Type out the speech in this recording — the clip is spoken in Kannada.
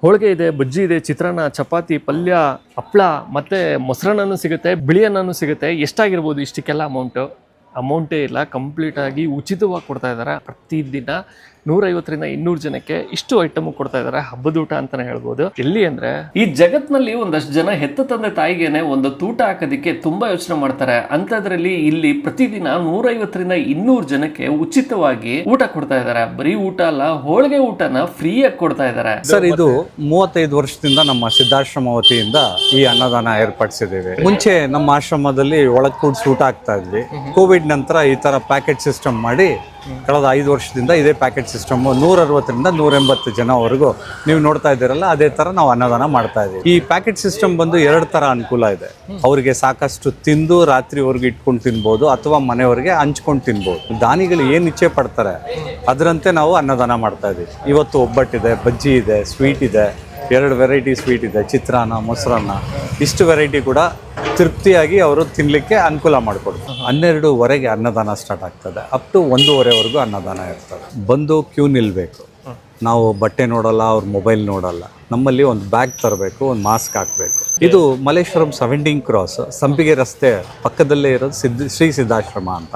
ಹೋಳಿಗೆ ಇದೆ, ಬಜ್ಜಿ ಇದೆ, ಚಿತ್ರಾನ್ನ, ಚಪಾತಿ, ಪಲ್ಯ, ಹಪ್ಪಳ ಮತ್ತು ಮೊಸರನ್ನೂ ಸಿಗುತ್ತೆ, ಬಿಳಿ ಅನ್ನನೂ ಸಿಗುತ್ತೆ. ಎಷ್ಟಾಗಿರ್ಬೋದು ಇಷ್ಟಕ್ಕೆಲ್ಲ ಅಮೌಂಟೇ ಇಲ್ಲ, ಕಂಪ್ಲೀಟಾಗಿ ಉಚಿತವಾಗಿ ಕೊಡ್ತಾ ಇದ್ದಾರೆ. ಪ್ರತಿದಿನ 150ರಿಂದ 200 ಜನಕ್ಕೆ ಇಷ್ಟು ಐಟಮ್ ಕೊಡ್ತಾ ಇದ್ದಾರೆ. ಹಬ್ಬದ ಊಟ ಅಂತಾನೆ ಹೇಳ್ಬೋದು. ಎಲ್ಲಿ ಅಂದ್ರೆ ಈ ಜಗತ್ನಲ್ಲಿ ಒಂದಷ್ಟು ಜನ ಹೆತ್ತ ತಂದೆ ತಾಯಿಗೇನೆ ಒಂದು ತೂಟ ಹಾಕೋದಕ್ಕೆ ತುಂಬಾ ಯೋಚನೆ ಮಾಡ್ತಾರೆ. ಅಂತದ್ರಲ್ಲಿ ಇಲ್ಲಿ ಪ್ರತಿದಿನ 150ರಿಂದ 200 ಜನಕ್ಕೆ ಉಚಿತವಾಗಿ ಊಟ ಕೊಡ್ತಾ ಇದ್ದಾರೆ. ಬರೀ ಊಟ ಅಲ್ಲ, ಹೋಳಿಗೆ ಊಟನ ಫ್ರೀಯಾಗಿ ಕೊಡ್ತಾ ಇದ್ದಾರೆ. ಸರ್, ಇದು 35 ವರ್ಷದಿಂದ ನಮ್ಮ ಸಿದ್ಧಾಶ್ರಮ ವತಿಯಿಂದ ಈ ಅನ್ನದಾನ ಏರ್ಪಡಿಸಿದ್ದೇವೆ. ಮುಂಚೆ ನಮ್ಮ ಆಶ್ರಮದಲ್ಲಿ ಒಳಗ್ ಕೂಡಿಸಿ ಊಟ ಆಗ್ತಾ ಇದ್ವಿ. ಕೋವಿಡ್ ನಂತರ ಈ ತರ ಪ್ಯಾಕೆಟ್ ಸಿಸ್ಟಮ್ ಮಾಡಿ ಕಳೆದ 5 ವರ್ಷದಿಂದ ಇದೇ ಪ್ಯಾಕೆಟ್ ಸಿಸ್ಟಮ್ 160ರಿಂದ 180 ಜನವರೆಗೂ ನೀವು ನೋಡ್ತಾ ಇದ್ದೀರಲ್ಲ, ಅದೇ ತರ ನಾವು ಅನ್ನದಾನ ಮಾಡ್ತಾ ಇದ್ದೀವಿ. ಈ ಪ್ಯಾಕೆಟ್ ಸಿಸ್ಟಮ್ ಬಂದು 2 ತರ ಅನುಕೂಲ ಇದೆ. ಅವರಿಗೆ ಸಾಕಷ್ಟು ತಿಂದು ರಾತ್ರಿವರೆಗೂ ಇಟ್ಕೊಂಡು ತಿನ್ಬೋದು, ಅಥವಾ ಮನೆಯವರಿಗೆ ಹಂಚ್ಕೊಂಡು ತಿನ್ಬೋದು. ದಾನಿಗಳು ಏನು ಇಚ್ಛೆ ಪಡ್ತಾರೆ ಅದರಂತೆ ನಾವು ಅನ್ನದಾನ ಮಾಡ್ತಾ ಇದ್ದೀವಿ. ಇವತ್ತು ಒಬ್ಬಟ್ಟಿದೆ, ಬಜ್ಜಿ ಇದೆ, ಸ್ವೀಟ್ ಇದೆ, 2 ವೆರೈಟಿ ಸ್ವೀಟ್ ಇದೆ, ಚಿತ್ರಾನ್ನ, ಮೊಸರನ್ನ, ಇಷ್ಟು ವೆರೈಟಿ ಕೂಡ ತೃಪ್ತಿಯಾಗಿ ಅವರು ತಿನ್ನಲಿಕ್ಕೆ ಅನುಕೂಲ ಮಾಡಿಕೊಡ್ತಾರೆ. 12ವರೆಗೆ ಅನ್ನದಾನ ಸ್ಟಾರ್ಟ್ ಆಗ್ತದೆ. ಅಪ್ ಟು 1:30ವರೆಗೂ ಅನ್ನದಾನ ಇರ್ತದೆ. ಬಂದು ಕ್ಯೂ ನಿಲ್ಲಬೇಕು. ನಾವು ಬಟ್ಟೆ ನೋಡಲ್ಲ, ಅವ್ರ ಮೊಬೈಲ್ ನೋಡಲ್ಲ. ನಮ್ಮಲ್ಲಿ ಒಂದು ಬ್ಯಾಗ್ ತರಬೇಕು, ಒಂದು ಮಾಸ್ಕ್ ಹಾಕಬೇಕು. ಇದು ಮಲ್ಲೇಶ್ವರಂ 17 ಕ್ರಾಸ್ ಸಂಪಿಗೆ ರಸ್ತೆ ಪಕ್ಕದಲ್ಲೇ ಇರೋದು ಶ್ರೀ ಸಿದ್ಧಾಶ್ರಮ ಅಂತ.